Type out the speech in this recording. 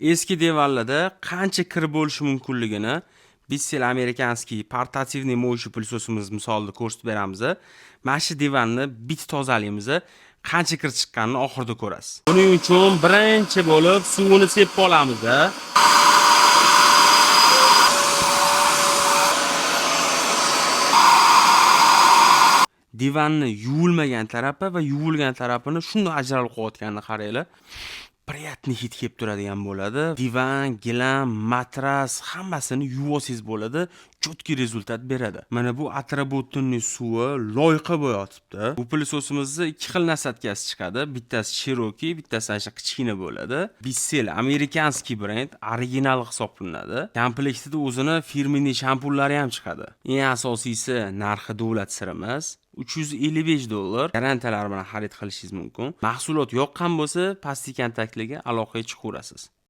Eski divanlarda qancha kir bo'lishi mumkinligini Bissell amerikanskiy portativniy mo'yshu pыльсосimiz misolida ko'rsatib beramiz. Mana shu divanni bit tozalaymiz. Qancha kir chiqqanini oxirida ko'rasiz. Buning uchun birinchi bo'lib suvini sepib olamiz. Divanni yuvilmagan tarafi va yuvilgan tarafini shunday ajralib qo'yotganini qaranglar. Приятный hid kelib turadigan bo'ladi. Divan, gilam, matras hammasini yuvosingiz bo'ladi. Chotki rezultat beradi. Mana bu atrabotning suvi loyqa bo'yotibdi. Bu pыльсосimizni ikki xil nasatkasi chiqadi. Bittasi Cherokee, bittasi ana kichkina bo'ladi. Bissell amerikanskiy brend, original hisoblanadi. Komplektida o'zini firmenniy shampunlari ham chiqadi. Eng asosiysi narxi davlat siri emas. $355 garantiyalar bilan xarid qilishingiz mumkin. Mahsulot yoqqan bo'lsa, pastki kontaktlarga aloqaga chiqaverasiz.